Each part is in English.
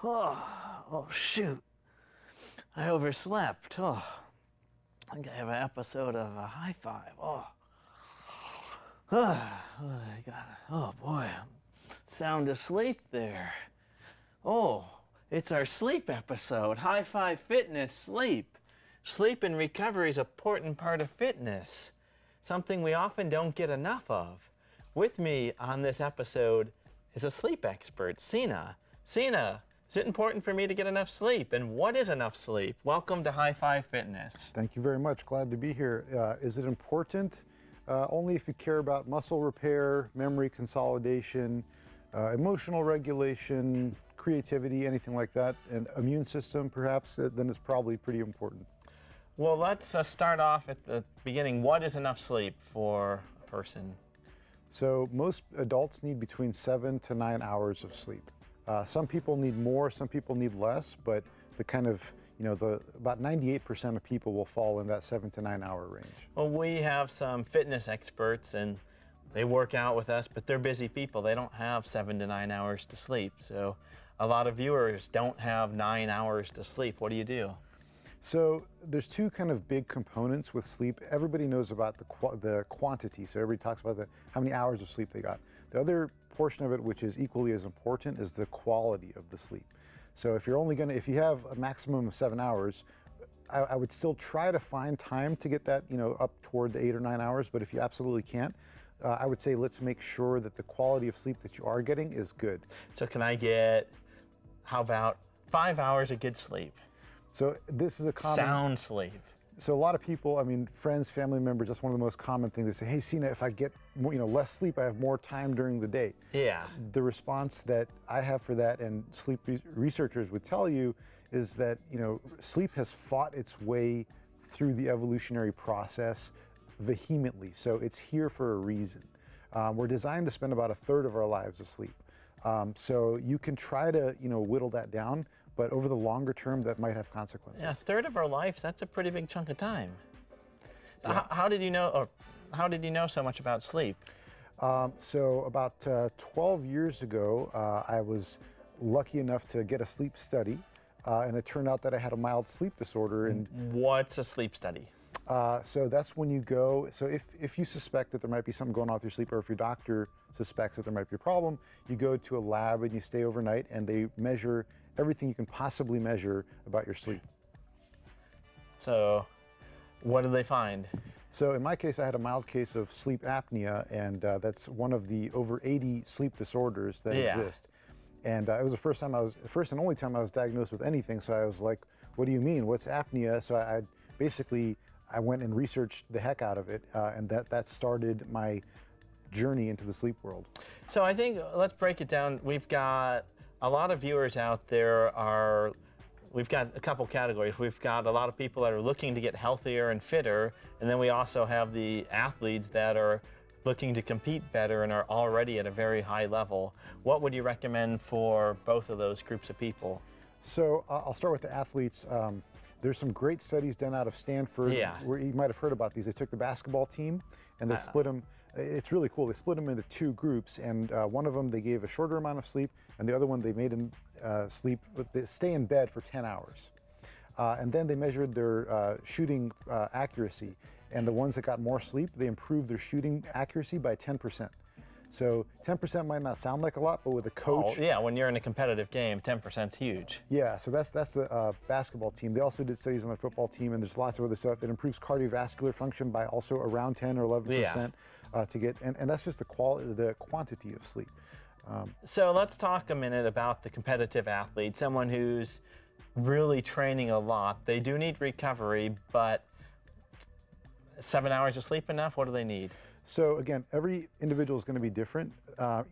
Oh, shoot. I overslept. Oh, I think I have an episode of a high five. I got it. Oh, boy. I'm sound asleep there. Oh, it's our sleep episode. High five fitness, sleep. Sleep and recovery is an important part of fitness, something we often don't get enough of. With me on this episode is a sleep expert, Sina. Sina, is it important for me to get enough sleep? And what is enough sleep? Welcome to High Five Fitness. Thank you very much. Glad to be here. Is it important? Only if you care about muscle repair, memory consolidation, emotional regulation, creativity, anything like that, and immune system perhaps, then it's probably pretty important. Well, let's start off at the beginning. What is enough sleep for a person? So most adults need between 7 to 9 hours of sleep. Some people need more, some people need less, but about 98% of people will fall in that 7 to 9 hour range. Well, we have some fitness experts and they work out with us, but they're busy people. They don't have 7 to 9 hours to sleep. So a lot of viewers don't have 9 hours to sleep. What do you do? So there's two kind of big components with sleep. Everybody knows about the quantity. So everybody talks about how many hours of sleep they got. The other portion of it, which is equally as important, is the quality of the sleep. So if you have a maximum of 7 hours, I would still try to find time to get that, up toward the 8 or 9 hours. But if you absolutely can't, I would say let's make sure that the quality of sleep that you are getting is good. So can I get, how about 5 hours of good sleep? So this is a common sound sleep. So a lot of people, friends, family members, that's one of the most common things. They say, hey, Sina, if I get less sleep, I have more time during the day. Yeah. The response that I have for that, and sleep researchers would tell you, is that sleep has fought its way through the evolutionary process vehemently. So it's here for a reason. We're designed to spend about a third of our lives asleep. So you can try to whittle that down, but over the longer term, that might have consequences. Yeah, a third of our lives, that's a pretty big chunk of time. Yeah. How did you know so much about sleep? So about 12 years ago, I was lucky enough to get a sleep study, and it turned out that I had a mild sleep disorder. And what's a sleep study? So that's when you go, so if you suspect that there might be something going on with your sleep, or if your doctor suspects that there might be a problem, you go to a lab and you stay overnight, and they measure everything you can possibly measure about your sleep. So what did they find? So in my case, I had a mild case of sleep apnea, and that's one of the over 80 sleep disorders that exist. And it was the first and only time I was diagnosed with anything. So I was like, what do you mean? What's apnea? So I went and researched the heck out of it, and that started my journey into the sleep world. So I think let's break it down. We've got a lot of viewers out there we've got a couple categories. We've got a lot of people that are looking to get healthier and fitter, and then we also have the athletes that are looking to compete better and are already at a very high level. What would you recommend for both of those groups of people? So I'll start with the athletes. There's some great studies done out of Stanford where you might have heard about these. They took the basketball team and they split them. It's really cool. They split them into two groups, and one of them they gave a shorter amount of sleep, and the other one they made them stay in bed for 10 hours. And then they measured their shooting accuracy, and the ones that got more sleep, they improved their shooting accuracy by 10%. So 10% might not sound like a lot, but with a coach. Oh, yeah, when you're in a competitive game, 10% is huge. Yeah, so that's the basketball team. They also did studies on the football team, and there's lots of other stuff. It improves cardiovascular function by also around 10 or 11% to get, and that's just the quantity of sleep. So let's talk a minute about the competitive athlete, someone who's really training a lot. They do need recovery, but 7 hours of sleep enough? What do they need? So again, every individual is going to be different.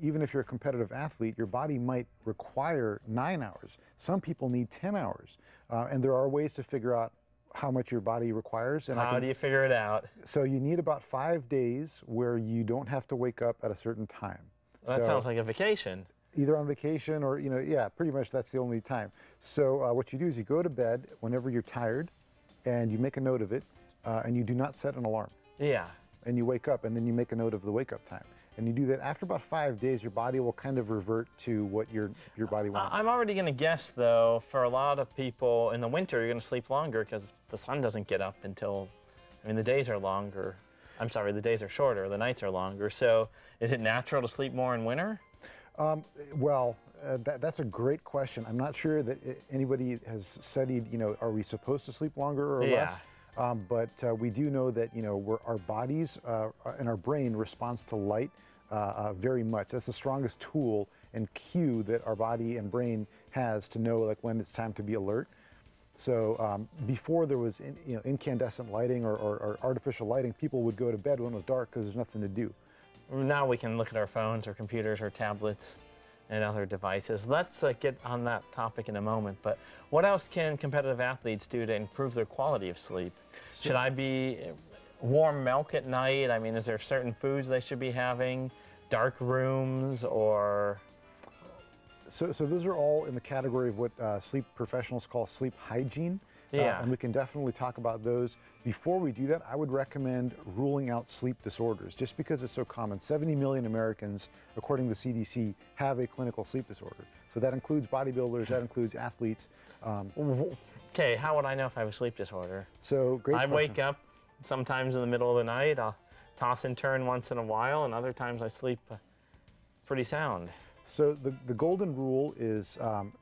Even if you're a competitive athlete, your body might require 9 hours. Some people need 10 hours. And there are ways to figure out how much your body requires. And how do you figure it out? So you need about 5 days where you don't have to wake up at a certain time. Well, that sounds like a vacation. Either on vacation or, pretty much that's the only time. So what you do is you go to bed whenever you're tired, and you make a note of it, and you do not set an alarm. Yeah. And you wake up, and then you make a note of the wake up time. And you do that after about 5 days, your body will kind of revert to what your body wants. I'm already going to guess, though, for a lot of people in the winter, you're going to sleep longer because the sun doesn't get up until, I mean, the days are longer. I'm sorry, the days are shorter, the nights are longer. So is it natural to sleep more in winter? That's a great question. I'm not sure that anybody has studied, are we supposed to sleep longer or less? But we do know that, our bodies and our brain responds to light very much. That's the strongest tool and cue that our body and brain has to know like when it's time to be alert. So before there was incandescent lighting or artificial lighting, people would go to bed when it was dark because there's nothing to do. Now we can look at our phones or computers or tablets and other devices. Let's get on that topic in a moment, but what else can competitive athletes do to improve their quality of sleep? Should I be warm milk at night? I mean, is there certain foods they should be having? Dark rooms or? So those are all in the category of what sleep professionals call sleep hygiene. Yeah. And we can definitely talk about those. Before we do that, I would recommend ruling out sleep disorders, just because it's so common. 70 million Americans, according to the CDC, have a clinical sleep disorder. So that includes bodybuilders, that includes athletes. Okay, how would I know if I have a sleep disorder? So great question. I wake up sometimes in the middle of the night. I'll toss and turn once in a while, and other times I sleep pretty sound. So the golden rule is,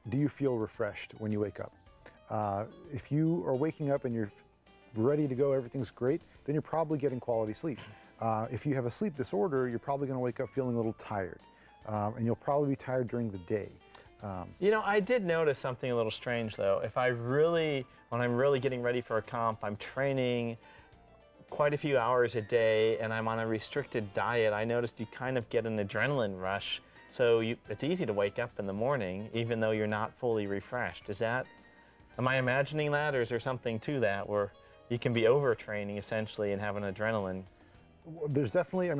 do you feel refreshed when you wake up? If you are waking up and you're ready to go, everything's great, then you're probably getting quality sleep. If you have a sleep disorder, you're probably going to wake up feeling a little tired, and you'll probably be tired during the day. I did notice something a little strange, though. When I'm really getting ready for a comp, I'm training quite a few hours a day, and I'm on a restricted diet, I noticed you kind of get an adrenaline rush. So it's easy to wake up in the morning, even though you're not fully refreshed. Am I imagining that, or is there something to that where you can be overtraining essentially and have an adrenaline? There's definitely,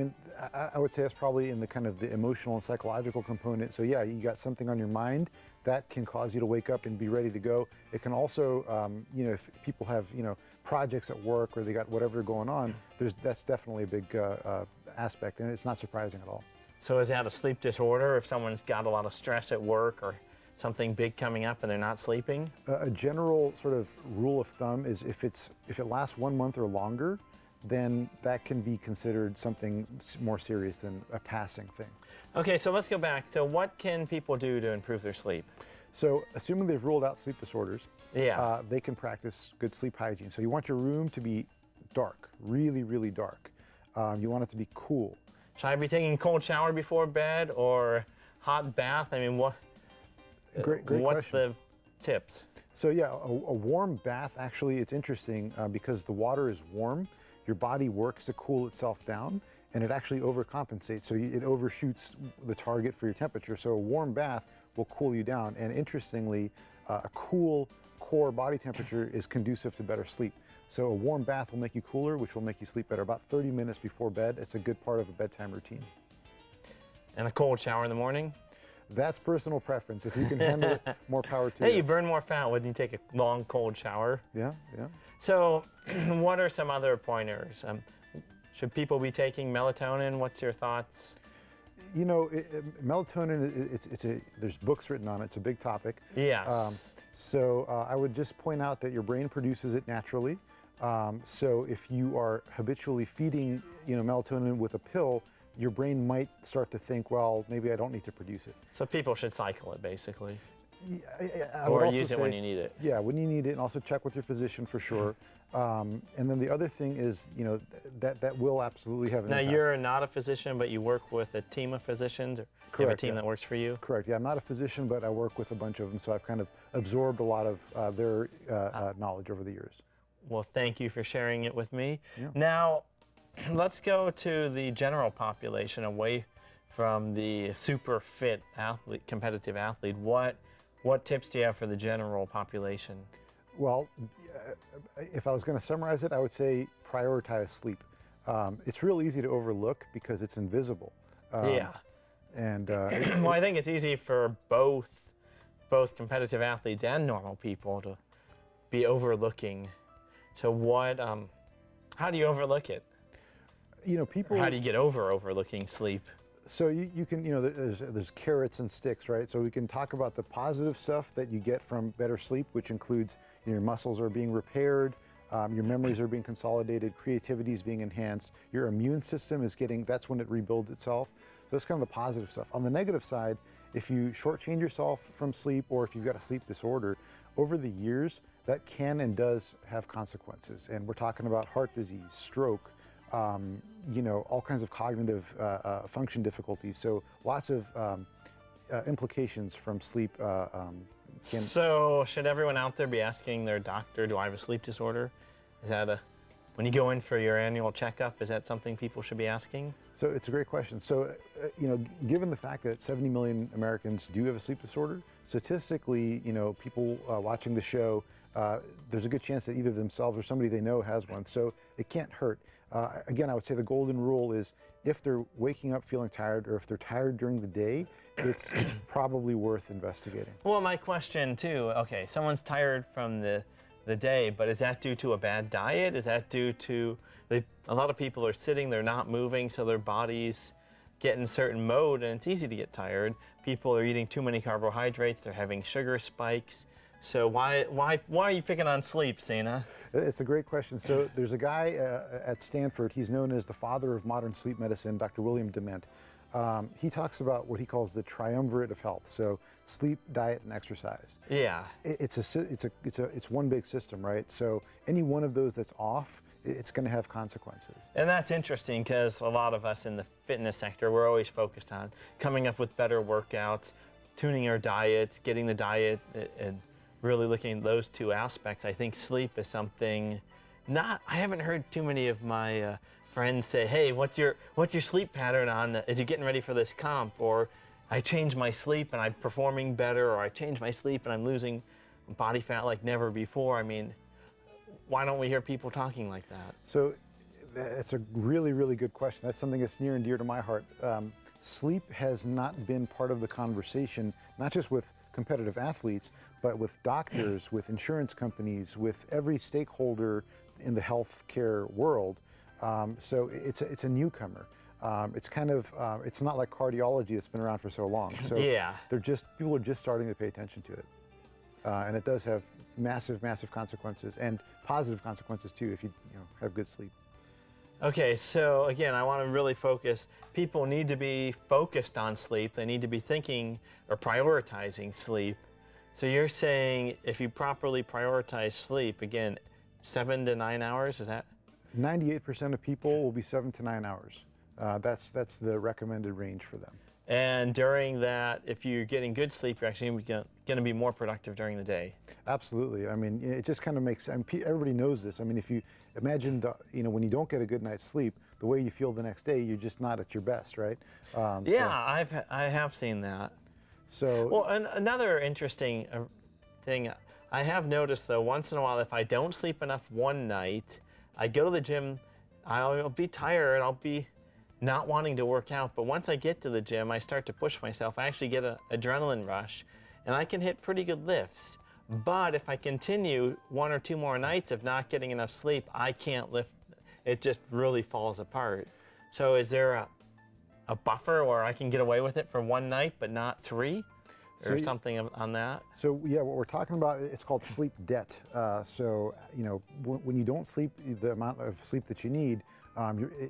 I would say that's probably in the kind of the emotional and psychological component. So yeah, you got something on your mind that can cause you to wake up and be ready to go. It can also, if people have, projects at work or they got whatever going on, that's definitely a big aspect, and it's not surprising at all. So is that a sleep disorder if someone's got a lot of stress at work or something big coming up and they're not sleeping? A general sort of rule of thumb is if it lasts 1 month or longer, then that can be considered something more serious than a passing thing. Okay, so let's go back. So what can people do to improve their sleep? So assuming they've ruled out sleep disorders, they can practice good sleep hygiene. So you want your room to be dark, really, really dark. You want it to be cool. Should I be taking a cold shower before bed or hot bath? I mean, what's question. the tips? So yeah, a warm bath, actually, it's interesting because the water is warm, your body works to cool itself down, and it actually overcompensates. So it overshoots the target for your temperature. So a warm bath will cool you down. And interestingly, a cool core body temperature is conducive to better sleep. So a warm bath will make you cooler, which will make you sleep better. About 30 minutes before bed, it's a good part of a bedtime routine. And a cold shower in the morning? That's personal preference. If you can handle it, more power to you. Hey, you burn more fat when you take a long, cold shower. Yeah. So what are some other pointers? Should people be taking melatonin? What's your thoughts? Melatonin, there's books written on it. It's a big topic. Yes. So I would just point out that your brain produces it naturally. So if you are habitually feeding, melatonin with a pill, your brain might start to think, well, maybe I don't need to produce it. So people should cycle it, basically. Or use it when you need it. Yeah, when you need it, and also check with your physician for sure. And then the other thing is, that will absolutely have an impact. Now, you're not a physician, but you work with a team of physicians? Correct. You have a team that works for you? Correct. Yeah, I'm not a physician, but I work with a bunch of them, so I've kind of absorbed a lot of their knowledge over the years. Well, thank you for sharing it with me. Yeah. Now, let's go to the general population, away from the super fit athlete, competitive athlete. What tips do you have for the general population? Well, if I was going to summarize it, I would say prioritize sleep. It's real easy to overlook because it's invisible. And well, I think it's easy for both competitive athletes and normal people to be overlooking. So how do you overlook it? People. Or how do you get over overlooking sleep? So you can, there's carrots and sticks, right? So we can talk about the positive stuff that you get from better sleep, which includes your muscles are being repaired, your memories are being consolidated, creativity is being enhanced, your immune system is that's when it rebuilds itself. So that's kind of the positive stuff. On the negative side, if you shortchange yourself from sleep, or if you've got a sleep disorder, over the years, that can and does have consequences. And we're talking about heart disease, stroke, all kinds of cognitive function difficulties. So lots of implications from sleep. So should everyone out there be asking their doctor, do I have a sleep disorder? Is that when you go in for your annual checkup, is that something people should be asking? So it's a great question. So, given the fact that 70 million Americans do have a sleep disorder, statistically, people watching the show, there's a good chance that either themselves or somebody they know has one. So it can't hurt. Again, I would say the golden rule is if they're waking up feeling tired, or if they're tired during the day, it's probably worth investigating. Well, my question too, okay, someone's tired from the day, but is that due to a bad diet? Is that due to, a lot of people are sitting, they're not moving, so their bodies get in a certain mode, and it's easy to get tired. People are eating too many carbohydrates, they're having sugar spikes. So why are you picking on sleep, Sina? It's a great question. So there's a guy at Stanford, he's known as the father of modern sleep medicine, Dr. William Dement. He talks about what he calls the triumvirate of health. So sleep, diet, and exercise. Yeah. It's one big system, right? So any one of those that's off, it's going to have consequences. And that's interesting because a lot of us in the fitness sector, we're always focused on coming up with better workouts, tuning our diets, getting the diet, and really looking at those two aspects. I think sleep is something I haven't heard too many of my friends say, hey, what's your sleep pattern on as you're getting ready for this comp? Or I changed my sleep and I'm performing better, or I changed my sleep and I'm losing body fat like never before. I mean, why don't we hear people talking like that? So that's a really, really good question. That's something that's near and dear to my heart. Sleep has not been part of the conversation, not just with competitive athletes, but with doctors, with insurance companies, with every stakeholder in the healthcare world. So it's a newcomer. It's kind of it's not like cardiology that's been around for so long. So yeah, people are just starting to pay attention to it, and it does have massive consequences, and positive consequences too if you have good sleep. Okay, so again, I want to really focus. People need to be focused on sleep. They need to be thinking or prioritizing sleep. So you're saying if you properly prioritize sleep, again, 7 to 9 hours, is that? 98% of people will be 7 to 9 hours. That's the recommended range for them. And during that, if you're getting good sleep, you're actually going to be more productive during the day. Absolutely. I mean, it just kind of makes, everybody knows this. I mean, if you imagine, when you don't get a good night's sleep, the way you feel the next day, you're just not at your best, right? Yeah, I have seen that. So, well, another interesting thing I have noticed, though, once in a while, if I don't sleep enough one night, I go to the gym, I'll be tired, I'll be not wanting to work out, but once I get to the gym, I start to push myself. I actually get an adrenaline rush, and I can hit pretty good lifts. But if I continue 1 or 2 more nights of not getting enough sleep, I can't lift. It just really falls apart. So is there a buffer where I can get away with it for 1 night, but not 3? Or something on that? So yeah, what we're talking about, it's called sleep debt. So when you don't sleep the amount of sleep that you need,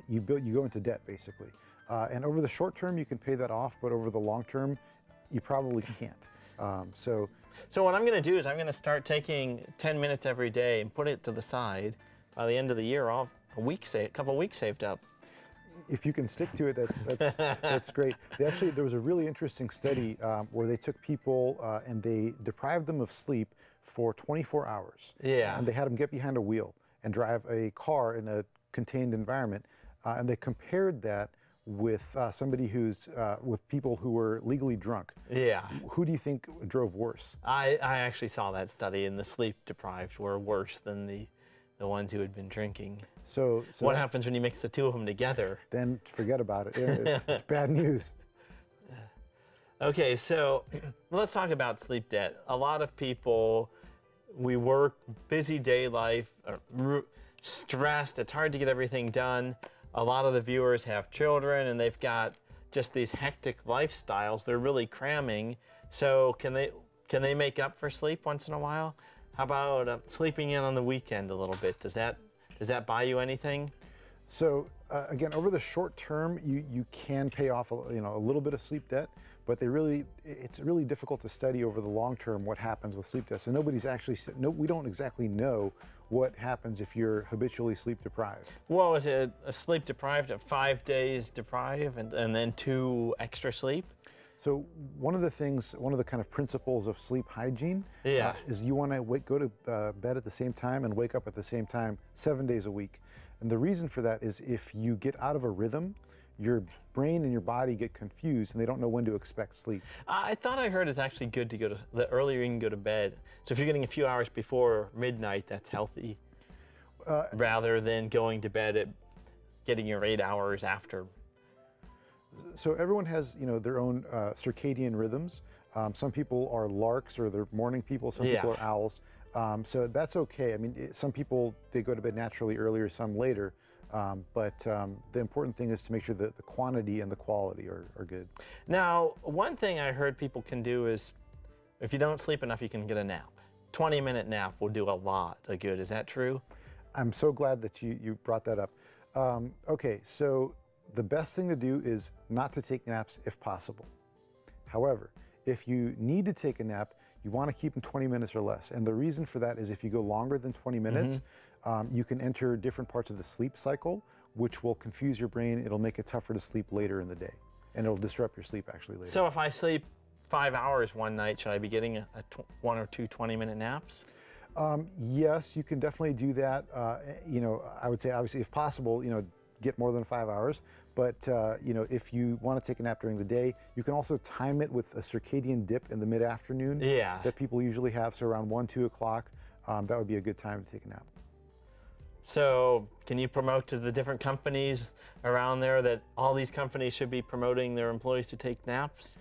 you go into debt basically. And over the short term, you can pay that off, but over the long term, you probably can't. So what I'm going to do is I'm going to start taking 10 minutes every day and put it to the side. By the end of the year, I'll have a couple of weeks saved up. If you can stick to it, that's great. There was a really interesting study where they took people and they deprived them of sleep for 24 hours. Yeah. And they had them get behind a wheel and drive a car in a contained environment. And they compared that with somebody with people who were legally drunk. Yeah. Who do you think drove worse? I actually saw that study, and the sleep deprived were worse than the ones who had been drinking. So what happens when you mix the two of them together? Then forget about it. It's bad news. Okay, so let's talk about sleep debt. A lot of people, we work, busy day life, stressed, it's hard to get everything done. a lot of the viewers have children and they've got just these hectic lifestyles. They're really cramming. So can they make up for sleep once in a while? How about sleeping in on the weekend a little bit? Does that buy you anything? So again, over the short term, you can pay off a little bit of sleep debt, but it's really difficult to study over the long term what happens with sleep debt. So we don't exactly know what happens if you're habitually sleep deprived. Well, is it a sleep deprived of 5 days deprived and then 2 extra sleep? So one of the kind of principles of sleep hygiene is you want to go to bed at the same time and wake up at the same time 7 days a week. And the reason for that is if you get out of a rhythm, your brain and your body get confused and they don't know when to expect sleep. I thought I heard it's actually good to the earlier you can go to bed. So if you're getting a few hours before midnight, that's healthy, rather than going to bed getting your 8 hours after. So everyone has, their own circadian rhythms. Some people are larks or they're morning people. Some people are owls. So that's okay. I mean, some people, they go to bed naturally earlier, some later. But the important thing is to make sure that the quantity and the quality are good. Now, one thing I heard people can do is, if you don't sleep enough, you can get a nap. 20-minute nap will do a lot of good. Is that true? I'm so glad that you brought that up. Okay, so the best thing to do is not to take naps if possible. However, if you need to take a nap, you want to keep them 20 minutes or less. And the reason for that is if you go longer than 20 minutes, you can enter different parts of the sleep cycle, which will confuse your brain. It'll make it tougher to sleep later in the day, and it'll disrupt your sleep actually later. So if I sleep 5 hours one night, should I be getting 1 or 2 20-minute naps? Yes, you can definitely do that. I would say obviously if possible, get more than 5 hours. But if you want to take a nap during the day, you can also time it with a circadian dip in the mid-afternoon that people usually have. So around 1, 2 o'clock, that would be a good time to take a nap. So can you promote to the different companies around there that all these companies should be promoting their employees to take naps?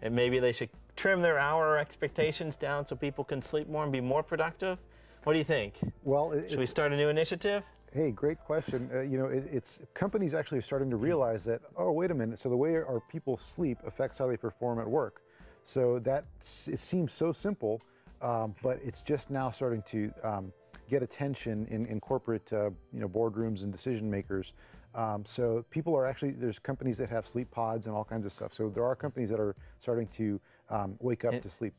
And maybe they should trim their hour expectations down so people can sleep more and be more productive? What do you think? Well, should we start a new initiative? Hey, great question. It's companies actually are starting to realize that, oh, wait a minute, so the way our people sleep affects how they perform at work. So it seems so simple, but it's just now starting to get attention in corporate boardrooms and decision makers. So people are actually, there's companies that have sleep pods and all kinds of stuff. So there are companies that are starting to wake up to sleep.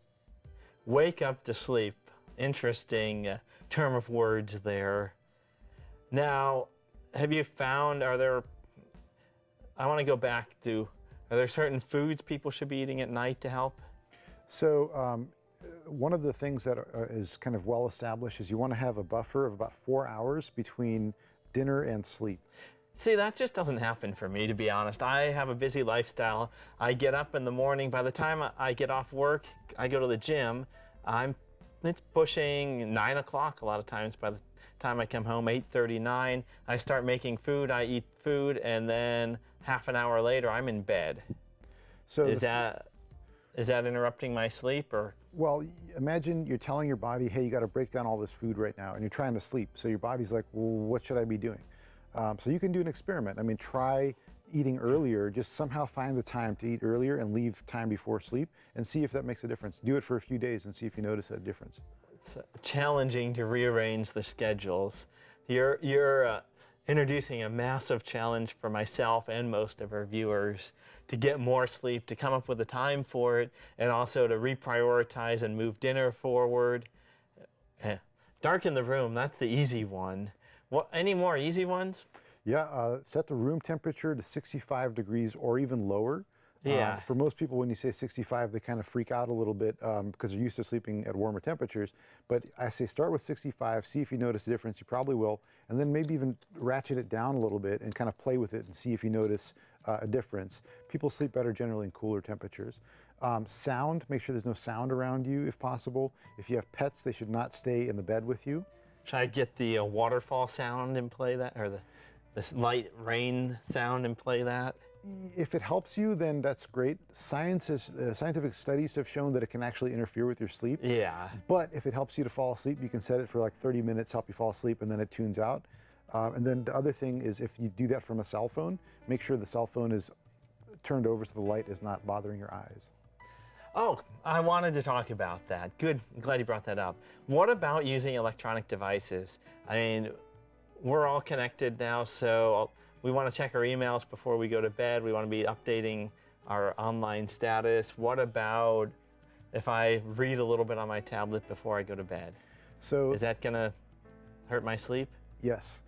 Wake up to sleep. Interesting term of words there. Now, have you found, I want to go back to, are there certain foods people should be eating at night to help? So one of the things that is kind of well established is you want to have a buffer of about 4 hours between dinner and sleep. See, that just doesn't happen for me, to be honest. I have a busy lifestyle. I get up in the morning. By the time I get off work, I go to the gym. It's pushing 9 o'clock a lot of times. By the time I come home, 8:39, I start making food. I eat food, and then half an hour later, I'm in bed. So is that interrupting my sleep, or? Well, imagine you're telling your body, hey, you got to break down all this food right now, and you're trying to sleep. So your body's like, well, what should I be doing? So you can do an experiment. I mean, try eating earlier. Just somehow find the time to eat earlier and leave time before sleep, and see if that makes a difference. Do it for a few days and see if you notice a difference. It's challenging to rearrange the schedules. You're introducing a massive challenge for myself and most of our viewers to get more sleep, to come up with a time for it, and also to reprioritize and move dinner forward. Darken the room, that's the easy one. Any more easy ones? Yeah, set the room temperature to 65 degrees or even lower. Yeah. For most people, when you say 65, they kind of freak out a little bit because they're used to sleeping at warmer temperatures. But I say start with 65, see if you notice a difference. You probably will. And then maybe even ratchet it down a little bit and kind of play with it and see if you notice a difference. People sleep better generally in cooler temperatures. Sound, make sure there's no sound around you if possible. If you have pets, they should not stay in the bed with you. Should I get the waterfall sound and play that, or the light rain sound and play that? If it helps you, then that's great. Scientific studies have shown that it can actually interfere with your sleep. Yeah. But if it helps you to fall asleep, you can set it for like 30 minutes, help you fall asleep, and then it tunes out. And then the other thing is if you do that from a cell phone, make sure the cell phone is turned over so the light is not bothering your eyes. Oh, I wanted to talk about that. Good, I'm glad you brought that up. What about using electronic devices? I mean, we're all connected now, so we want to check our emails before we go to bed. We want to be updating our online status. What about if I read a little bit on my tablet before I go to bed? So is that gonna hurt my sleep? Yes.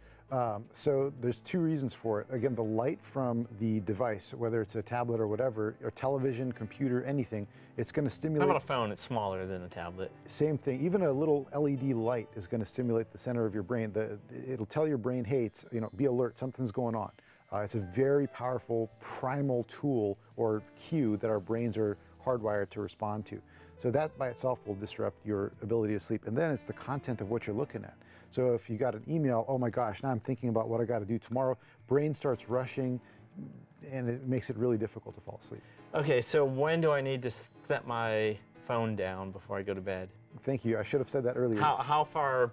So there's two reasons for it. Again, the light from the device, whether it's a tablet or whatever, or television, computer, anything, it's going to stimulate. How about a phone? It's smaller than a tablet. Same thing. Even a little LED light is going to stimulate the center of your brain. It'll tell your brain, hey, be alert, something's going on. It's a very powerful primal tool or cue that our brains are hardwired to respond to. So that by itself will disrupt your ability to sleep. And then it's the content of what you're looking at. So if you got an email, oh my gosh, now I'm thinking about what I got to do tomorrow, brain starts rushing, and it makes it really difficult to fall asleep. Okay, so when do I need to set my phone down before I go to bed? Thank you. I should have said that earlier. How far?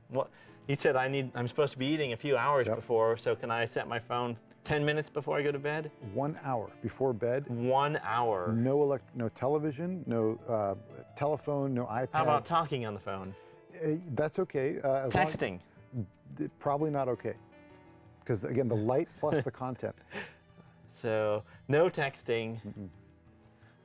What you said? I'm supposed to be eating a few hours before. So can I set my phone 10 minutes before I go to bed? 1 hour before bed. 1 hour. No television, no telephone, no iPad. How about talking on the phone? That's okay. Texting? Probably not okay. Because again, the light plus the content. So no texting.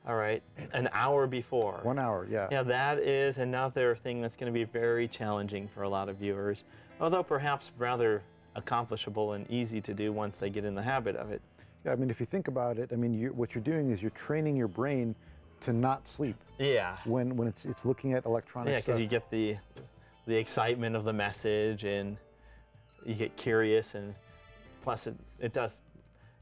All right, an hour before. 1 hour, yeah. Yeah, that is another thing that's going to be very challenging for a lot of viewers, although perhaps rather accomplishable and easy to do once they get in the habit of it. Yeah, I mean, if you think about it, I mean, what you're doing is you're training your brain to not sleep. Yeah. When it's looking at electronic stuff. Yeah, because you get the excitement of the message, and you get curious, and plus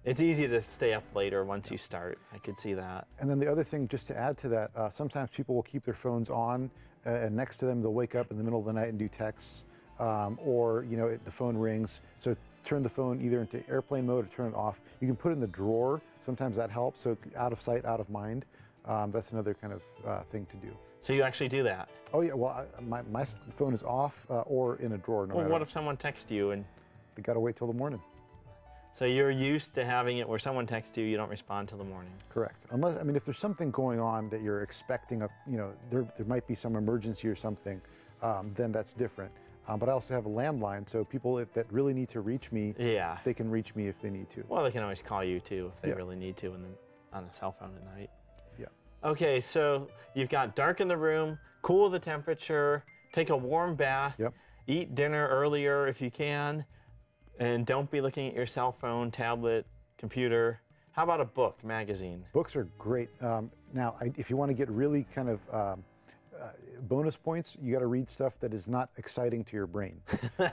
it's easy to stay up later once you start. I could see that. And then the other thing, just to add to that, sometimes people will keep their phones on, and next to them they'll wake up in the middle of the night and do texts, or the phone rings. So turn the phone either into airplane mode or turn it off. You can put it in the drawer. Sometimes that helps. So out of sight, out of mind. That's another kind of thing to do. So you actually do that? Oh yeah. Well, my phone is off or in a drawer. Well, what if someone texts you and they got to wait till the morning? So you're used to having it where someone texts you, you don't respond till the morning. Correct. Unless, I mean, if there's something going on that you're expecting, there might be some emergency or something, then that's different. But I also have a landline, so people that really need to reach me, they can reach me if they need to. Well, they can always call you too if they really need to, and then on a cell phone at night. Yeah. Okay, so you've got darken the room, cool the temperature, take a warm bath, eat dinner earlier if you can, and don't be looking at your cell phone, tablet, computer. How about a book, magazine? Books are great. Now, if you want to get really kind of bonus points, you got to read stuff that is not exciting to your brain. Well,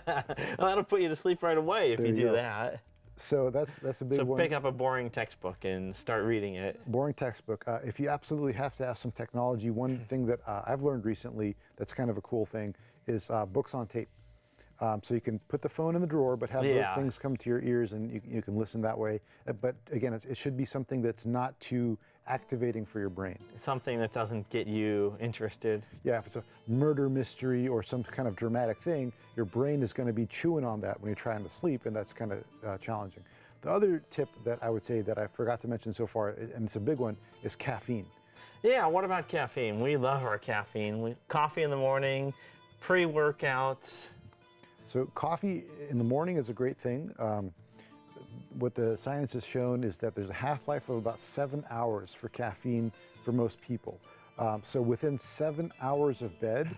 that'll put you to sleep right away if you do that. So that's a big one. So pick up a boring textbook and start reading it. Boring textbook. If you absolutely have to have some technology, one thing that I've learned recently that's kind of a cool thing is books on tape. So you can put the phone in the drawer, but have those things come to your ears, and you can listen that way. But again, it should be something that's not too activating for your brain. Something that doesn't get you interested. Yeah, if it's a murder mystery or some kind of dramatic thing, your brain is going to be chewing on that when you're trying to sleep, and that's kind of challenging. The other tip that I would say that I forgot to mention so far, and it's a big one, is caffeine. Yeah, what about caffeine? We love our caffeine. Coffee in the morning, pre-workouts. So coffee in the morning is a great thing. What the science has shown is that there's a half-life of about 7 hours for caffeine for most people. So within 7 hours of bed,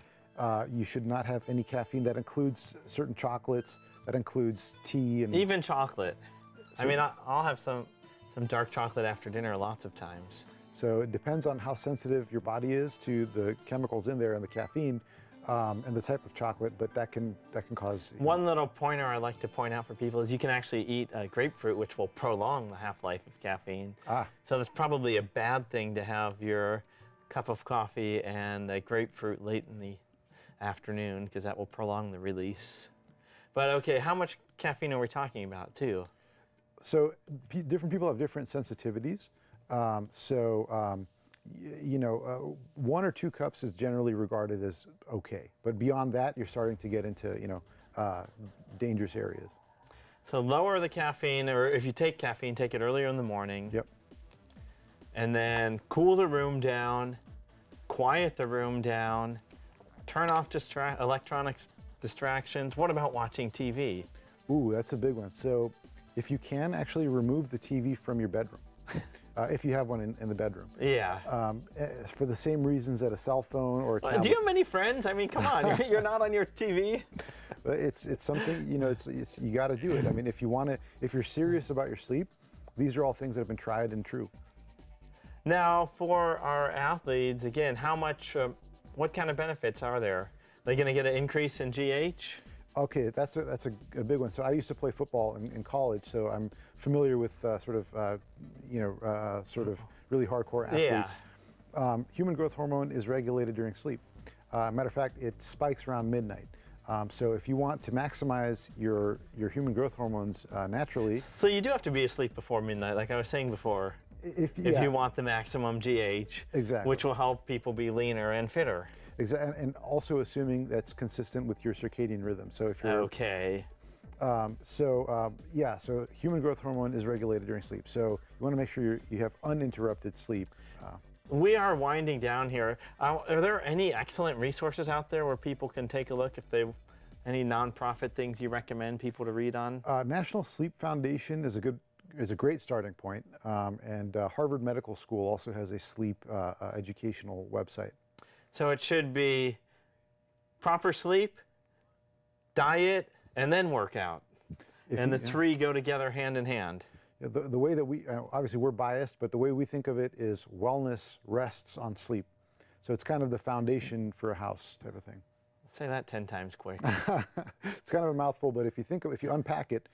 you should not have any caffeine. That includes certain chocolates, that includes tea. And even chocolate. So, I mean, I'll have some dark chocolate after dinner lots of times. So it depends on how sensitive your body is to the chemicals in there and the caffeine. And the type of chocolate, but that can cause... One little pointer I like to point out for people is you can actually eat grapefruit, which will prolong the half-life of caffeine. So that's probably a bad thing to have your cup of coffee and a grapefruit late in the afternoon, because that will prolong the release. But okay, how much caffeine are we talking about too? So different people have different sensitivities. 1 or 2 cups is generally regarded as okay, but beyond that, you're starting to get into dangerous areas. So lower the caffeine, or if you take caffeine, take it earlier in the morning. Yep. And then cool the room down, quiet the room down, turn off electronics distractions. What about watching TV? Ooh, that's a big one. So if you can, actually remove the TV from your bedroom. If you have one in the bedroom. Yeah. For the same reasons that a cell phone or a tablet. Do you have many friends? I mean, come on, you're not on your TV. It's something, you know, it's you got to do it. I mean, if you're serious about your sleep, these are all things that have been tried and true. Now, for our athletes, again, what kind of benefits are there? Are they going to get an increase in GH? Okay, that's a big one. So I used to play football in college, so I'm familiar with sort of really hardcore athletes. Yeah. Human growth hormone is regulated during sleep. Matter of fact, it spikes around midnight. So if you want to maximize your human growth hormones naturally. So you do have to be asleep before midnight, like I was saying before. If you want the maximum GH, exactly, which will help people be leaner and fitter. Exactly, and also assuming that's consistent with your circadian rhythm. So if you're okay, so human growth hormone is regulated during sleep. So you want to make sure you have uninterrupted sleep. We are winding down here. Are there any excellent resources out there where people can take a look? Any nonprofit things you recommend people to read on? National Sleep Foundation is a great starting point, and Harvard Medical School also has a sleep educational website. So it should be proper sleep, diet, and then workout. And the three go together hand in hand. The way that we, obviously we're biased, but the way we think of it is wellness rests on sleep. So it's kind of the foundation for a house type of thing. Say that 10 times quick. It's kind of a mouthful, but if you unpack it,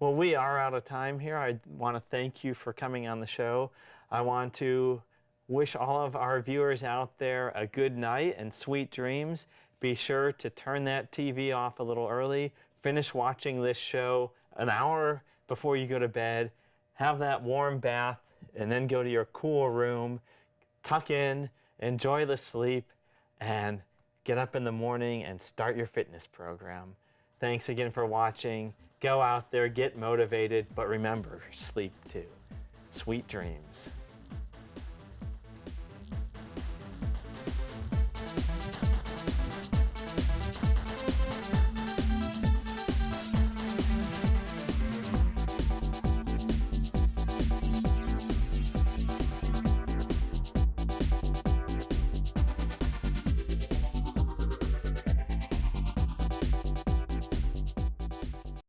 Well, we are out of time here. I want to thank you for coming on the show. I want to wish all of our viewers out there a good night and sweet dreams. Be sure to turn that TV off a little early. Finish watching this show an hour before you go to bed. Have that warm bath and then go to your cool room. Tuck in, enjoy the sleep, and get up in the morning and start your fitness program. Thanks again for watching. Go out there, get motivated, but remember, sleep too. Sweet dreams.